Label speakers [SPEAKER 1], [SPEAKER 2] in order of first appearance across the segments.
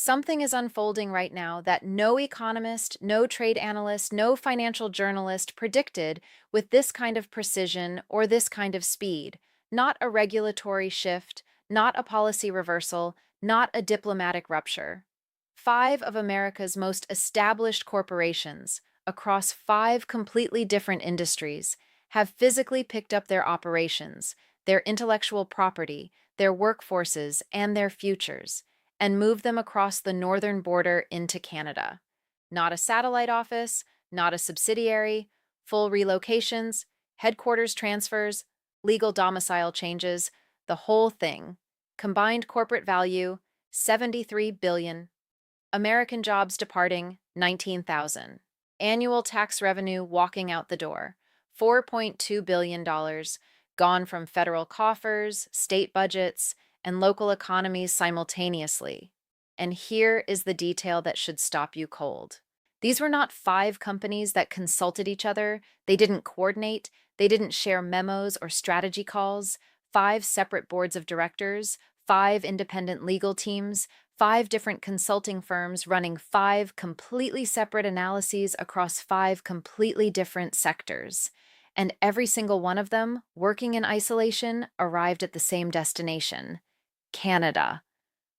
[SPEAKER 1] Something is unfolding right now that no economist, no trade analyst, no financial journalist predicted with this kind of precision or this kind of speed. Not a regulatory shift, not a policy reversal, not a diplomatic rupture. Five of America's most established corporations, across five completely different industries, have physically picked up their operations, their intellectual property, their workforces, and their futures and move them across the northern border into Canada. Not a satellite office, not a subsidiary, full relocations, headquarters transfers, legal domicile changes, the whole thing. Combined corporate value 73 billion. American jobs departing 19,000. Annual tax revenue walking out the door $4.2 billion gone from federal coffers, state budgets, and local economies simultaneously. And here is the detail that should stop you cold. These were not five companies that consulted each other, they didn't coordinate, they didn't share memos or strategy calls, five separate boards of directors, five independent legal teams, five different consulting firms running five completely separate analyses across five completely different sectors. And every single one of them, working in isolation, arrived at the same destination Canada.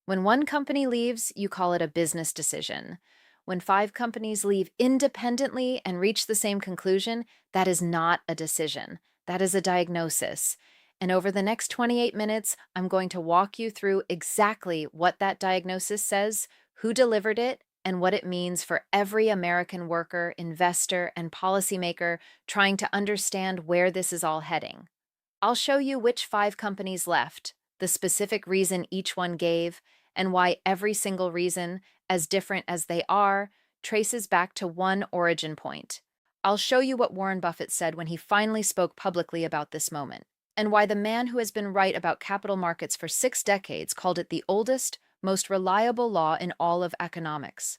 [SPEAKER 1] When one company leaves, you call it a business decision. When five companies leave independently and reach the same conclusion, that is not a decision. That is a diagnosis. And over the next 28 minutes, I'm going to walk you through exactly what that diagnosis says, who delivered it, and what it means for every American worker, investor, and policymaker trying to understand where this is all heading. I'll show you which five companies left, the specific reason each one gave, and why every single reason, as different as they are, traces back to one origin point. I'll show you what Warren Buffett said when he finally spoke publicly about this moment, and why the man who has been right about capital markets for 6 decades called it the oldest, most reliable law in all of economics.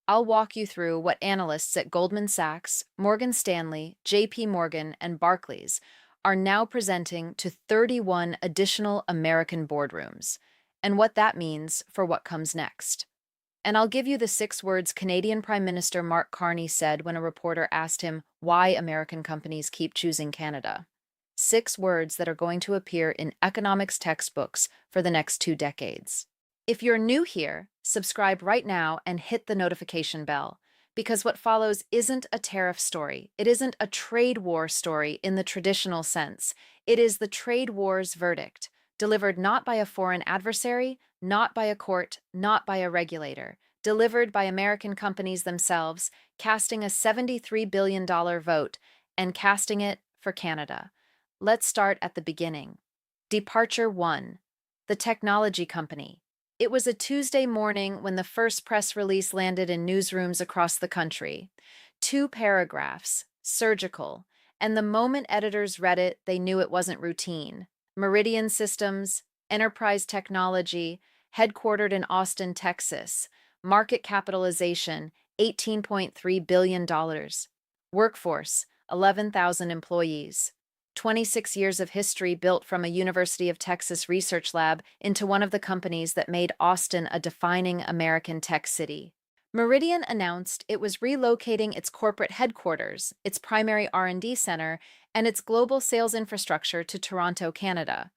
[SPEAKER 1] I'll walk you through what analysts at Goldman Sachs, Morgan Stanley, JP Morgan, and Barclays are now presenting to 31 additional American boardrooms, and what that means for what comes next. And I'll give you the 6 words Canadian Prime Minister Mark Carney said when a reporter asked him why American companies keep choosing Canada. 6 words that are going to appear in economics textbooks for the next 2 decades. If you're new here, subscribe right now and hit the notification bell, because what follows isn't a tariff story. It isn't a trade war story in the traditional sense. It is the trade war's verdict, delivered not by a foreign adversary, not by a court, not by a regulator, delivered by American companies themselves, casting a $73 billion vote and casting it for Canada. Let's start at the beginning. Departure 1. The technology company. It was a Tuesday morning when the first press release landed in newsrooms across the country. 2 paragraphs, surgical, and the moment editors read it, they knew it wasn't routine. Meridian Systems, enterprise technology, headquartered in Austin, Texas. Market capitalization, $18.3 billion. Workforce, 11,000 employees. 26 years of history built from a University of Texas research lab into one of the companies that made Austin a defining American tech city. Meridian announced it was relocating its corporate headquarters, its primary R&D center, and its global sales infrastructure to Toronto, Canada.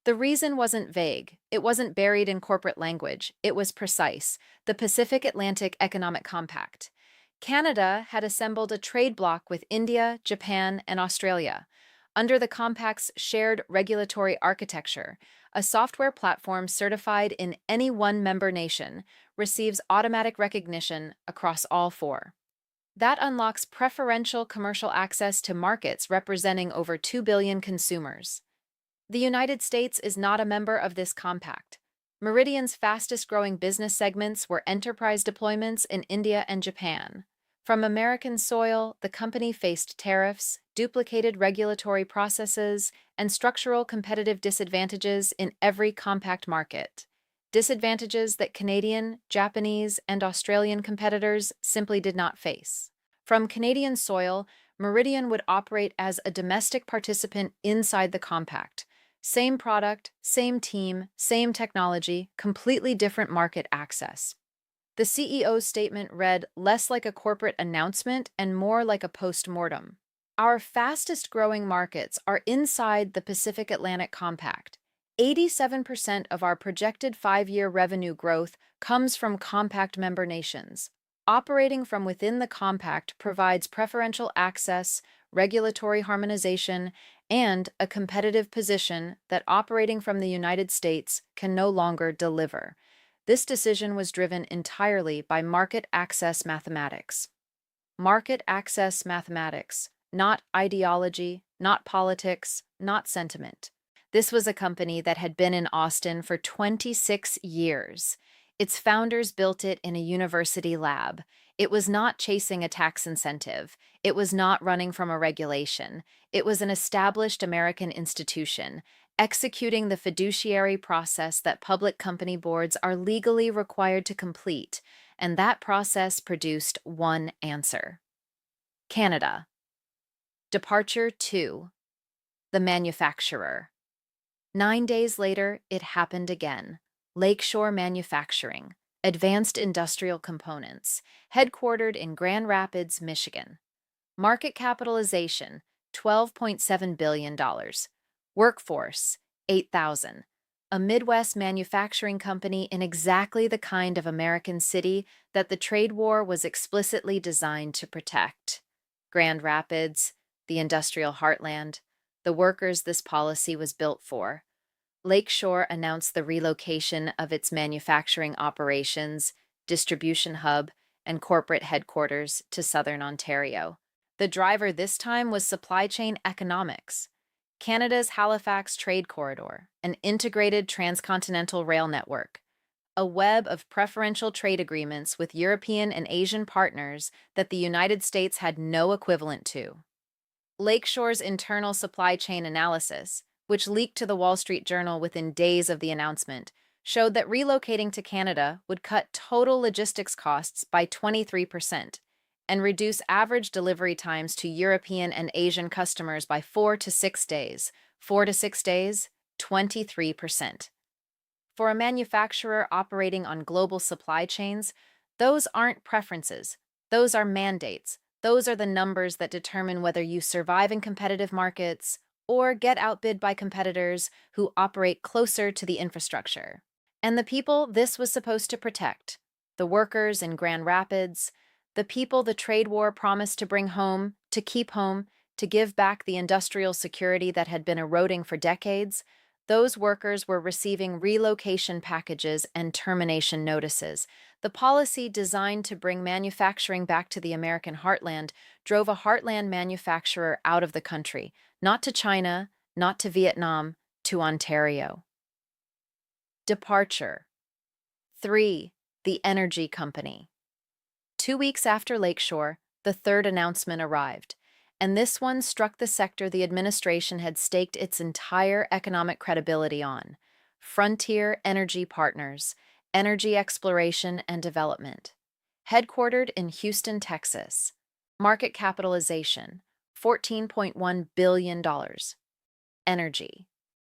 [SPEAKER 1] The reason wasn't vague. It wasn't buried in corporate language. It was precise: the Pacific Atlantic Economic Compact. Canada had assembled a trade bloc with India, Japan, and Australia. Under the Compact's shared regulatory architecture, a software platform certified in any one member nation receives automatic recognition across all four. That unlocks preferential commercial access to markets representing over 2 billion consumers. The United States is not a member of this compact. Meridian's fastest-growing business segments were enterprise deployments in India and Japan. From American soil, the company faced tariffs, duplicated regulatory processes, and structural competitive disadvantages in every compact market. Disadvantages that Canadian, Japanese, and Australian competitors simply did not face. From Canadian soil, Meridian would operate as a domestic participant inside the compact. Same product, same team, same technology, completely different market access. The CEO's statement read less like a corporate announcement and more like a post-mortem. Our fastest growing markets are inside the Pacific Atlantic Compact. 87% of our projected 5-year revenue growth comes from Compact member nations. Operating from within the Compact provides preferential access, regulatory harmonization, and a competitive position that operating from the United States can no longer deliver. This decision was driven entirely by market access mathematics. Market access mathematics, not ideology, not politics, not sentiment. This was a company that had been in Austin for 26 years. Its founders built it in a university lab. It was not chasing a tax incentive. It was not running from a regulation. It was an established American institution, executing the fiduciary process that public company boards are legally required to complete, and that process produced one answer. Canada. Departure 2. The manufacturer. 9 days later, it happened again. Lakeshore Manufacturing, Advanced Industrial Components, headquartered in Grand Rapids, Michigan. Market capitalization, $12.7 billion. Workforce, 8,000. A Midwest manufacturing company in exactly the kind of American city that the trade war was explicitly designed to protect. Grand Rapids, the industrial heartland, the workers this policy was built for. Lakeshore announced the relocation of its manufacturing operations, distribution hub, and corporate headquarters to southern Ontario. The driver this time was supply chain economics. Canada's Halifax Trade Corridor, an integrated transcontinental rail network, a web of preferential trade agreements with European and Asian partners that the United States had no equivalent to. Lakeshore's internal supply chain analysis, which leaked to the Wall Street Journal within days of the announcement, showed that relocating to Canada would cut total logistics costs by 23% and reduce average delivery times to European and Asian customers by 4 to 6 days. 4 to 6 days, 23%. For a manufacturer operating on global supply chains, those aren't preferences, those are mandates. Those are the numbers that determine whether you survive in competitive markets or get outbid by competitors who operate closer to the infrastructure. And the people this was supposed to protect, the workers in Grand Rapids, the people the trade war promised to bring home, to keep home, to give back the industrial security that had been eroding for decades, those workers were receiving relocation packages and termination notices. The policy designed to bring manufacturing back to the American heartland drove a heartland manufacturer out of the country, not to China, not to Vietnam, to Ontario. Departure. 3. The Energy Company. 2 weeks after Lakeshore, the third announcement arrived, and this one struck the sector the administration had staked its entire economic credibility on: Frontier Energy Partners, Energy Exploration and Development. Headquartered in Houston, Texas. Market capitalization, $14.1 billion. Energy.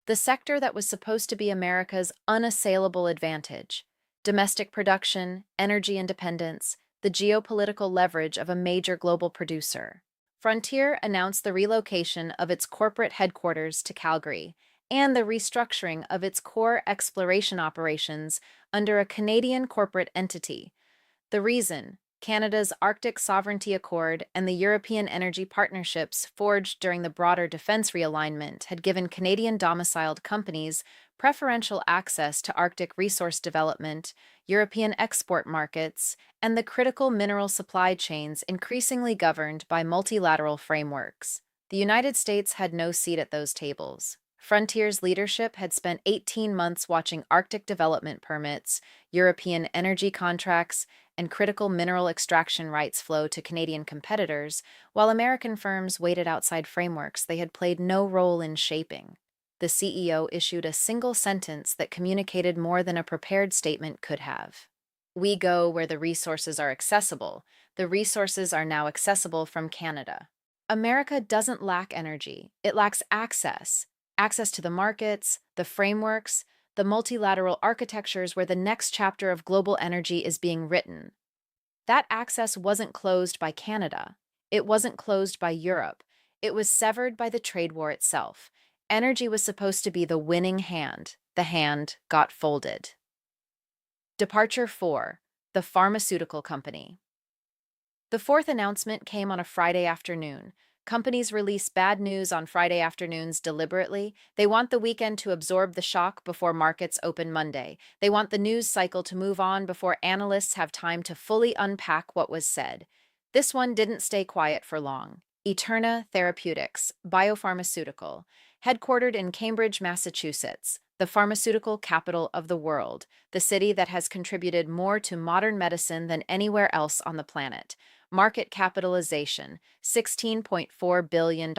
[SPEAKER 1] The sector that was supposed to be America's unassailable advantage. Domestic production, energy independence, the geopolitical leverage of a major global producer. Frontier announced the relocation of its corporate headquarters to Calgary and the restructuring of its core exploration operations under a Canadian corporate entity. The reason: Canada's Arctic Sovereignty Accord and the European energy partnerships forged during the broader defense realignment had given Canadian-domiciled companies preferential access to Arctic resource development, European export markets, and the critical mineral supply chains increasingly governed by multilateral frameworks. The United States had no seat at those tables. Frontier's leadership had spent 18 months watching Arctic development permits, European energy contracts, and critical mineral extraction rights flow to Canadian competitors, while American firms waited outside frameworks they had played no role in shaping. The CEO issued a single sentence that communicated more than a prepared statement could have. We go where the resources are accessible. The resources are now accessible from Canada. America doesn't lack energy. It lacks access. Access to the markets, the frameworks, the multilateral architectures where the next chapter of global energy is being written. That access wasn't closed by Canada. It wasn't closed by Europe. It was severed by the trade war itself. Energy was supposed to be the winning hand. The hand got folded. Departure 4. The Pharmaceutical Company. The fourth announcement came on a Friday afternoon. Companies release bad news on Friday afternoons deliberately. They want the weekend to absorb the shock before markets open Monday. They want the news cycle to move on before analysts have time to fully unpack what was said. This one didn't stay quiet for long. Eterna Therapeutics, biopharmaceutical, headquartered in Cambridge, Massachusetts, the pharmaceutical capital of the world, the city that has contributed more to modern medicine than anywhere else on the planet. Market capitalization, $16.4 billion.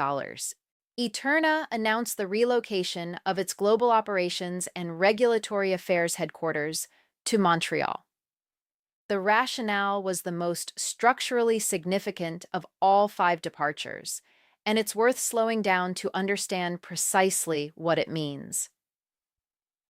[SPEAKER 1] Eterna announced the relocation of its global operations and regulatory affairs headquarters to Montreal. The rationale was the most structurally significant of all five departures, and it's worth slowing down to understand precisely what it means.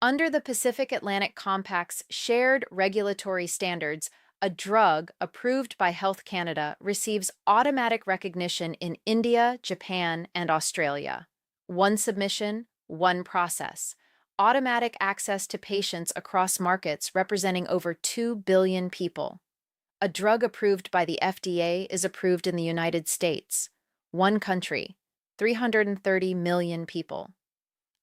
[SPEAKER 1] Under the Pacific Atlantic Compact's shared regulatory standards, a drug approved by Health Canada receives automatic recognition in India, Japan, and Australia. One submission, one process. Automatic access to patients across markets representing over 2 billion people. A drug approved by the FDA is approved in the United States. One country, 330 million people.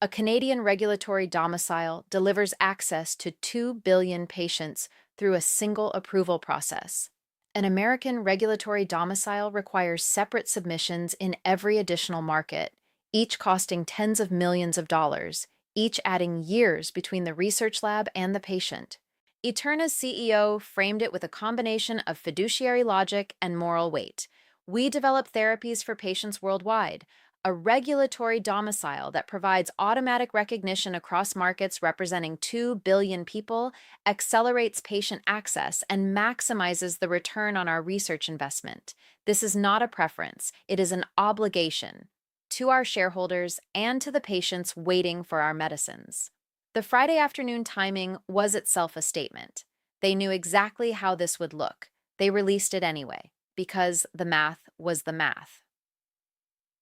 [SPEAKER 1] A Canadian regulatory domicile delivers access to 2 billion patients through a single approval process. An American regulatory domicile requires separate submissions in every additional market, each costing tens of millions of dollars, each adding years between the research lab and the patient. Eterna's CEO framed it with a combination of fiduciary logic and moral weight. We develop therapies for patients worldwide. A regulatory domicile that provides automatic recognition across markets representing 2 billion people accelerates patient access and maximizes the return on our research investment. This is not a preference, it is an obligation to our shareholders and to the patients waiting for our medicines. The Friday afternoon timing was itself a statement. They knew exactly how this would look. They released it anyway, because the math was the math.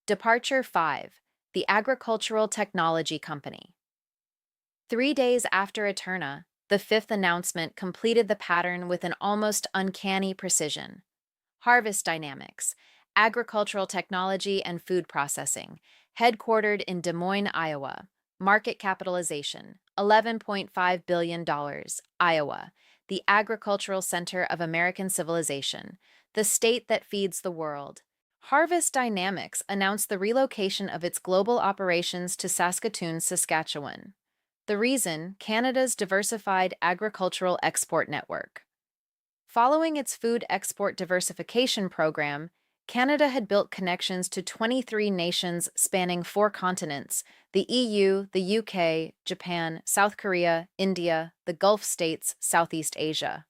[SPEAKER 1] Departure 5. The Agricultural Technology Company. 3 days after Eterna, the fifth announcement completed the pattern with an almost uncanny precision. Harvest Dynamics, agricultural technology and food processing, headquartered in Des Moines, Iowa. Market capitalization, $11.5 billion, Iowa, the agricultural center of American civilization, the state that feeds the world. Harvest Dynamics announced the relocation of its global operations to Saskatoon, Saskatchewan. The reason, Canada's diversified agricultural export network. Following its food export diversification program, Canada had built connections to 23 nations spanning 4 continents: the EU, the UK, Japan, South Korea, India, the Gulf states, Southeast Asia.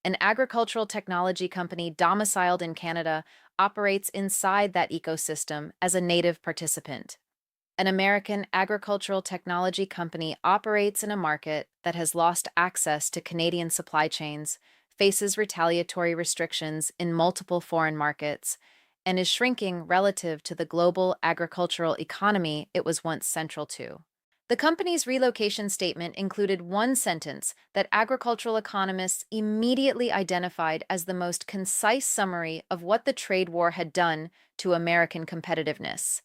[SPEAKER 1] An agricultural technology company domiciled in Canada operates inside that ecosystem as a native participant. An American agricultural technology company operates in a market that has lost access to Canadian supply chains, faces retaliatory restrictions in multiple foreign markets, and is shrinking relative to the global agricultural economy it was once central to. The company's relocation statement included one sentence that agricultural economists immediately identified as the most concise summary of what the trade war had done to American competitiveness.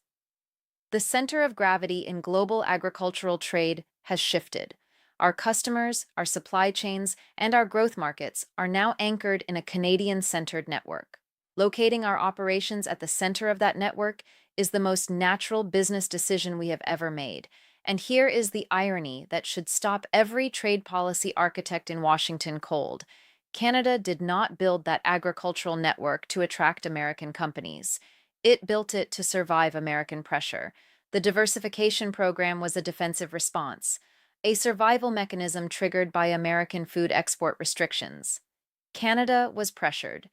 [SPEAKER 1] The center of gravity in global agricultural trade has shifted. Our customers, our supply chains, and our growth markets are now anchored in a Canadian-centered network. Locating our operations at the center of that network is the most natural business decision we have ever made. And here is the irony that should stop every trade policy architect in Washington cold. Canada did not build that agricultural network to attract American companies. It built it to survive American pressure. The diversification program was a defensive response, a survival mechanism triggered by American food export restrictions. Canada was pressured.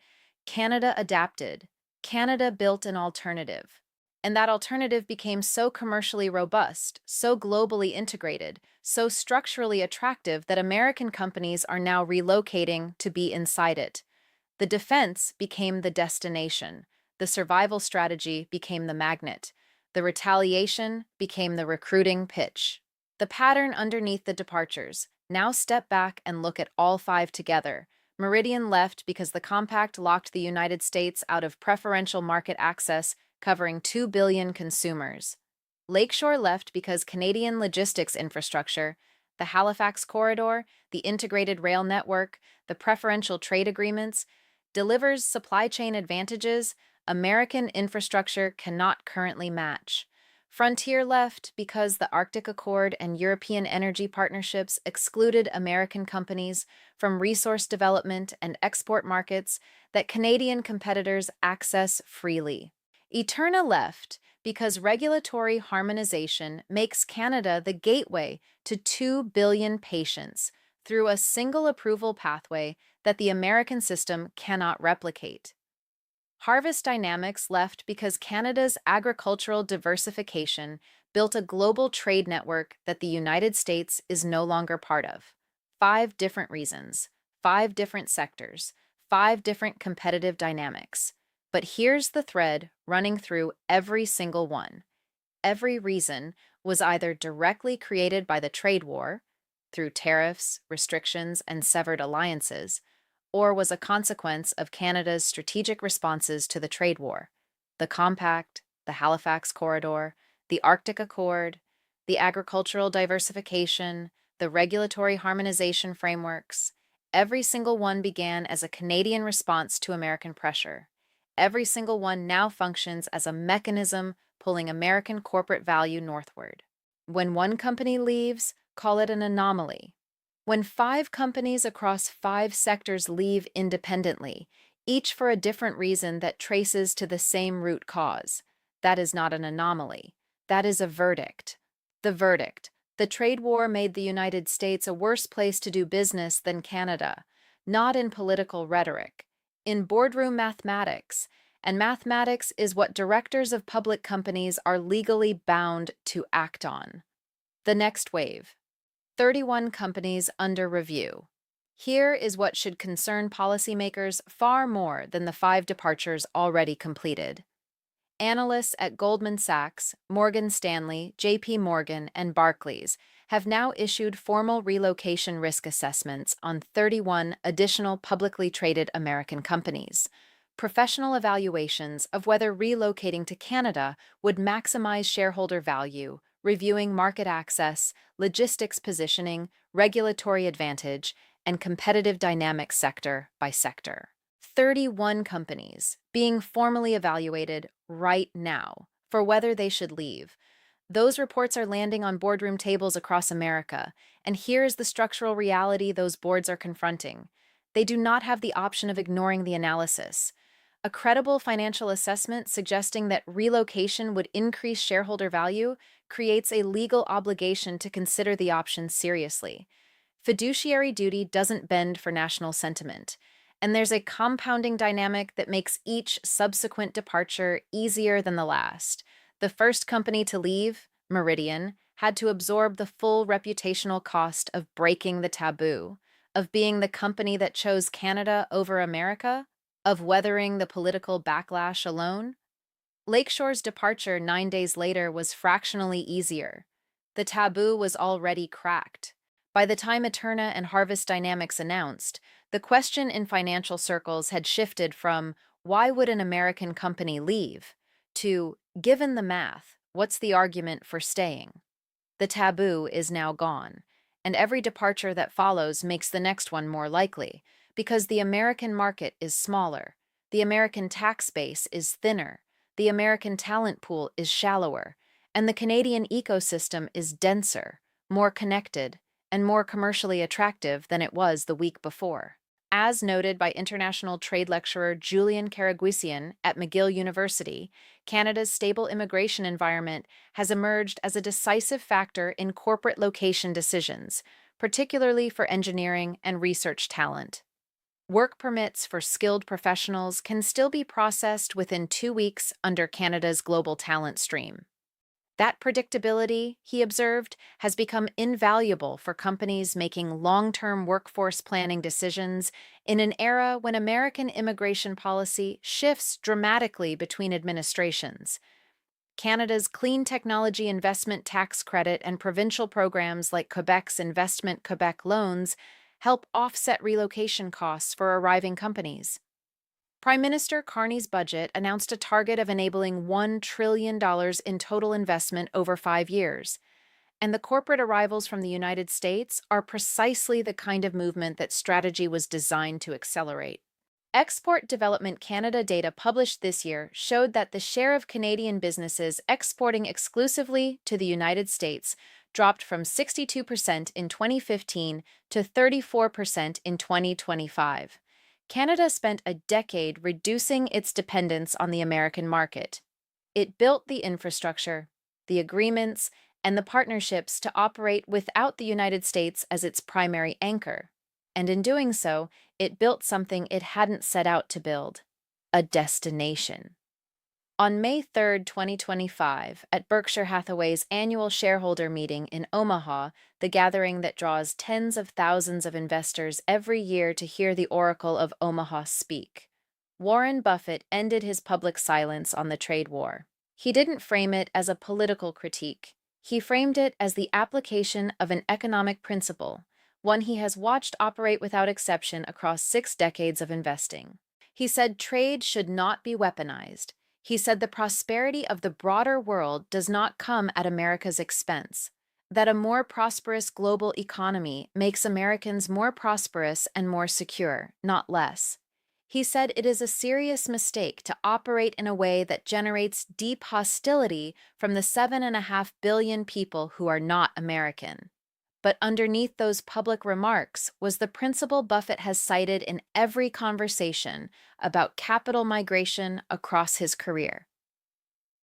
[SPEAKER 1] Canada adapted. Canada built an alternative. And that alternative became so commercially robust, so globally integrated, so structurally attractive that American companies are now relocating to be inside it. The defense became the destination. The survival strategy became the magnet. The retaliation became the recruiting pitch. The pattern underneath the departures. Now step back and look at all five together. Meridian left because the compact locked the United States out of preferential market access covering 2 billion consumers. Lakeshore left because Canadian logistics infrastructure, the Halifax corridor, the integrated rail network, the preferential trade agreements, delivers supply chain advantages American infrastructure cannot currently match. Frontier left because the Arctic Accord and European energy partnerships excluded American companies from resource development and export markets that Canadian competitors access freely. Eterna left because regulatory harmonization makes Canada the gateway to 2 billion patients through a single approval pathway that the American system cannot replicate. Harvest Dynamics left because Canada's agricultural diversification built a global trade network that the United States is no longer part of. 5 different reasons, 5 different sectors, 5 different competitive dynamics. But here's the thread running through every single one. Every reason was either directly created by the trade war, through tariffs, restrictions, and severed alliances, or was a consequence of Canada's strategic responses to the trade war, the Compact, the Halifax Corridor, the Arctic Accord, the agricultural diversification, the regulatory harmonization frameworks. Every single one began as a Canadian response to American pressure. Every single one now functions as a mechanism pulling American corporate value northward. When one company leaves, call it an anomaly. When 5 companies across 5 sectors leave independently, each for a different reason that traces to the same root cause, that is not an anomaly. That is a verdict. The verdict. The trade war made the United States a worse place to do business than Canada, not in political rhetoric, in boardroom mathematics. And mathematics is what directors of public companies are legally bound to act on. The next wave. 31 companies under review. Here is what should concern policymakers far more than the 5 departures already completed. Analysts at Goldman Sachs, Morgan Stanley, JP Morgan, and Barclays have now issued formal relocation risk assessments on 31 additional publicly traded American companies. Professional evaluations of whether relocating to Canada would maximize shareholder value, reviewing market access, logistics positioning, regulatory advantage, and competitive dynamics sector by sector. 31 companies being formally evaluated right now for whether they should leave. Those reports are landing on boardroom tables across America, and here is the structural reality those boards are confronting. They do not have the option of ignoring the analysis. A credible financial assessment suggesting that relocation would increase shareholder value creates a legal obligation to consider the option seriously. Fiduciary duty doesn't bend for national sentiment, and there's a compounding dynamic that makes each subsequent departure easier than the last. The first company to leave, Meridian, had to absorb the full reputational cost of breaking the taboo, of being the company that chose Canada over America, of weathering the political backlash alone. Lakeshore's departure 9 days later was fractionally easier. The taboo was already cracked. By the time Eterna and Harvest Dynamics announced, the question in financial circles had shifted from why would an American company leave to given the math, what's the argument for staying? The taboo is now gone, and every departure that follows makes the next one more likely, because the American market is smaller, the American tax base is thinner, the American talent pool is shallower, and the Canadian ecosystem is denser, more connected, and more commercially attractive than it was the week before. As noted by international trade lecturer Julian Karaguisian at McGill University, Canada's stable immigration environment has emerged as a decisive factor in corporate location decisions, particularly for engineering and research talent. Work permits for skilled professionals can still be processed within 2 weeks under Canada's global talent stream. That predictability, he observed, has become invaluable for companies making long term workforce planning decisions in an era when American immigration policy shifts dramatically between administrations. Canada's Clean Technology Investment Tax Credit and provincial programs like Quebec's Investment Quebec loans help offset relocation costs for arriving companies. Prime Minister Carney's budget announced a target of enabling $1 trillion in total investment over 5 years, and the corporate arrivals from the United States are precisely the kind of movement that strategy was designed to accelerate. Export Development Canada data published this year showed that the share of Canadian businesses exporting exclusively to the United States dropped from 62% in 2015 to 34% in 2025. Canada spent a decade reducing its dependence on the American market. It built the infrastructure, the agreements, and the partnerships to operate without the United States as its primary anchor. And in doing so, it built something it hadn't set out to build: a destination. On May 3, 2025, at Berkshire Hathaway's annual shareholder meeting in Omaha, the gathering that draws tens of thousands of investors every year to hear the Oracle of Omaha speak, Warren Buffett ended his public silence on the trade war. He didn't frame it as a political critique. He framed it as the application of an economic principle, one he has watched operate without exception across 6 decades of investing. He said trade should not be weaponized. He said the prosperity of the broader world does not come at America's expense, that a more prosperous global economy makes Americans more prosperous and more secure, not less. He said it is a serious mistake to operate in a way that generates deep hostility from the 7.5 billion people who are not American. But underneath those public remarks was the principle Buffett has cited in every conversation about capital migration across his career.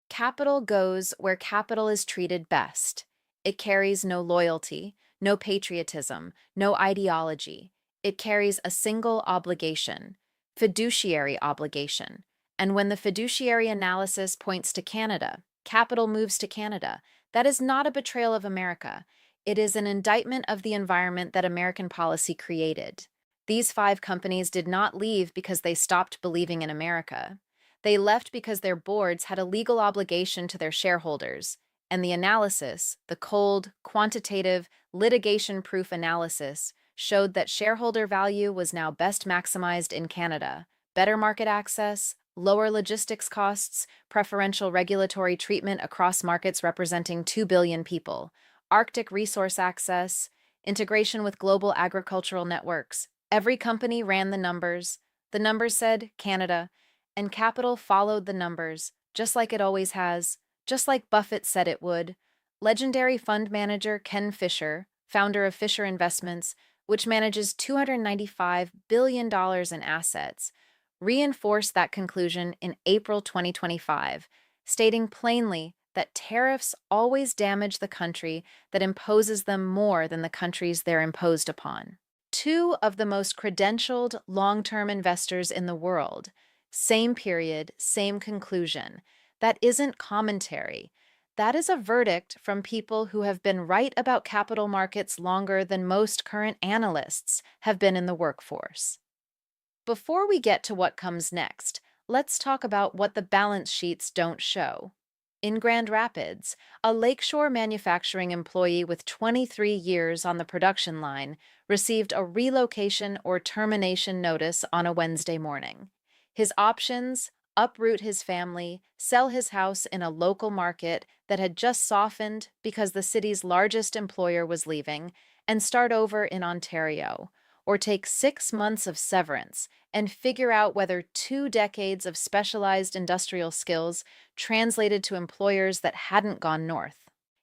[SPEAKER 1] Capital goes where capital is treated best. It carries no loyalty, no patriotism, no ideology. It carries a single obligation: fiduciary obligation. And when the fiduciary analysis points to Canada, capital moves to Canada. That is not a betrayal of America. It is an indictment of the environment that American policy created. These 5 companies did not leave because they stopped believing in America. They left because their boards had a legal obligation to their shareholders, and the analysis, the cold, quantitative, litigation-proof analysis, showed that shareholder value was now best maximized in Canada: better market access, lower logistics costs, preferential regulatory treatment across markets representing 2 billion people, Arctic resource access, integration with global agricultural networks. Every company ran the numbers. The numbers said Canada, and capital followed the numbers, just like it always has, just like Buffett said it would. Legendary fund manager Ken Fisher, founder of Fisher Investments, which manages $295 billion in assets, reinforced that conclusion in April 2025, stating plainly that tariffs always damage the country that imposes them more than the countries they're imposed upon. 2 of the most credentialed long-term investors in the world. Same period, same conclusion. That isn't commentary. That is a verdict from people who have been right about capital markets longer than most current analysts have been in the workforce. Before we get to what comes next, let's talk about what the balance sheets don't show. In Grand Rapids, a lakeshore manufacturing employee with 23 years on the production line received a relocation or termination notice on a Wednesday morning. His options: uproot his family, sell his house in a local market that had just softened because the city's largest employer was leaving, and start over in Ontario, or take 6 months of severance and figure out whether 2 decades of specialized industrial skills translated to employers that hadn't gone north.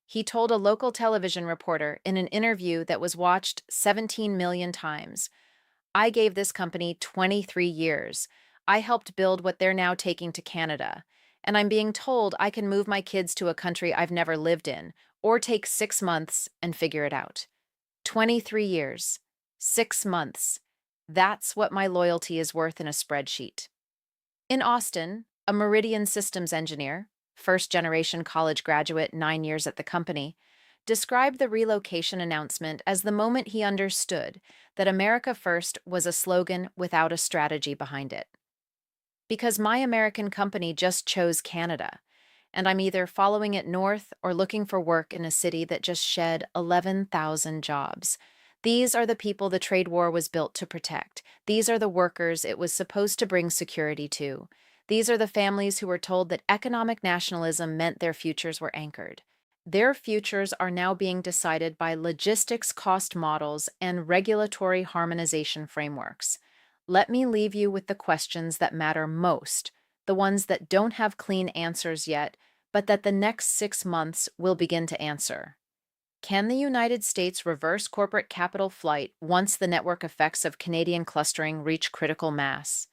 [SPEAKER 1] He told a local television reporter in an interview that was watched 17 million times, "I gave this company 23 years. I helped build what they're now taking to Canada. And I'm being told I can move my kids to a country I've never lived in, or take 6 months and figure it out." 23 years. 6 months. That's what my loyalty is worth in a spreadsheet. In Austin, a Meridian systems engineer, first generation college graduate, 9 years at the company, described the relocation announcement as the moment he understood that America First was a slogan without a strategy behind it. Because my American company just chose Canada, and I'm either following it north or looking for work in a city that just shed 11,000 jobs. These are the people the trade war was built to protect. These are the workers it was supposed to bring security to. These are the families who were told that economic nationalism meant their futures were anchored. Their futures are now being decided by logistics cost models and regulatory harmonization frameworks. Let me leave you with the questions that matter most, the ones that don't have clean answers yet, but that the next 6 months will begin to answer. Can the United States reverse corporate capital flight once the network effects of Canadian clustering reach critical mass?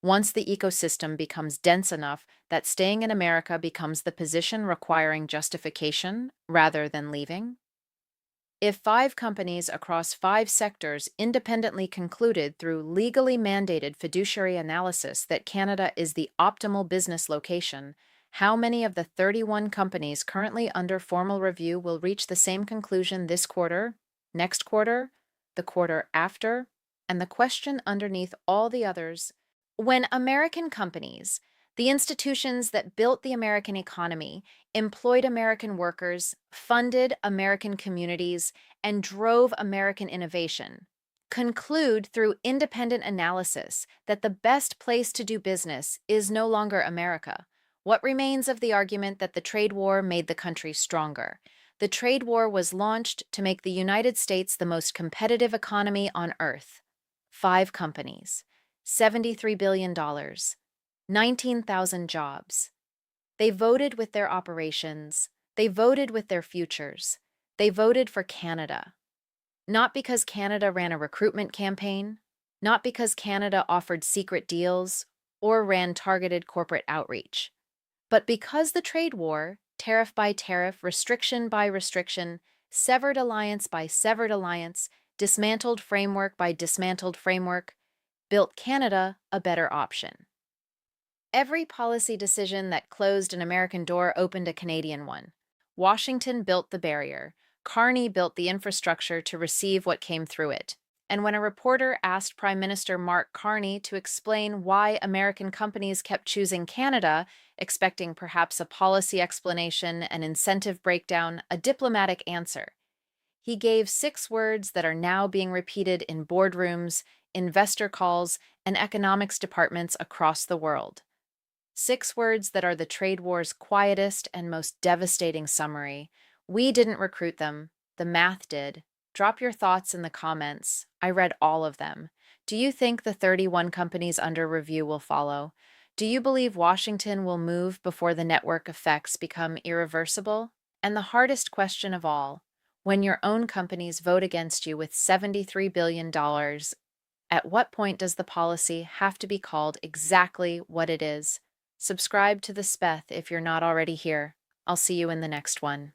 [SPEAKER 1] Once the ecosystem becomes dense enough that staying in America becomes the position requiring justification rather than leaving? If 5 companies across 5 sectors independently concluded through legally mandated fiduciary analysis that Canada is the optimal business location, how many of the 31 companies currently under formal review will reach the same conclusion this quarter, next quarter, the quarter after, and the question underneath all the others? When American companies, the institutions that built the American economy, employed American workers, funded American communities, and drove American innovation, conclude through independent analysis that the best place to do business is no longer America, what remains of the argument that the trade war made the country stronger? The trade war was launched to make the United States the most competitive economy on earth. 5 companies, $73 billion, 19,000 jobs. They voted with their operations. They voted with their futures. They voted for Canada. Not because Canada ran a recruitment campaign, not because Canada offered secret deals or ran targeted corporate outreach, but because the trade war, tariff by tariff, restriction by restriction, severed alliance by severed alliance, dismantled framework by dismantled framework, built Canada a better option. Every policy decision that closed an American door opened a Canadian one. Washington built the barrier. Carney built the infrastructure to receive what came through it. And when a reporter asked Prime Minister Mark Carney to explain why American companies kept choosing Canada, expecting perhaps a policy explanation, an incentive breakdown, a diplomatic answer, he gave 6 words that are now being repeated in boardrooms, investor calls, and economics departments across the world. 6 words that are the trade war's quietest and most devastating summary. We didn't recruit them. The math did. Drop your thoughts in the comments. I read all of them. Do you think the 31 companies under review will follow? Do you believe Washington will move before the network effects become irreversible? And the hardest question of all, when your own companies vote against you with $73 billion, at what point does the policy have to be called exactly what it is? Subscribe to the Speth if you're not already here. I'll see you in the next one.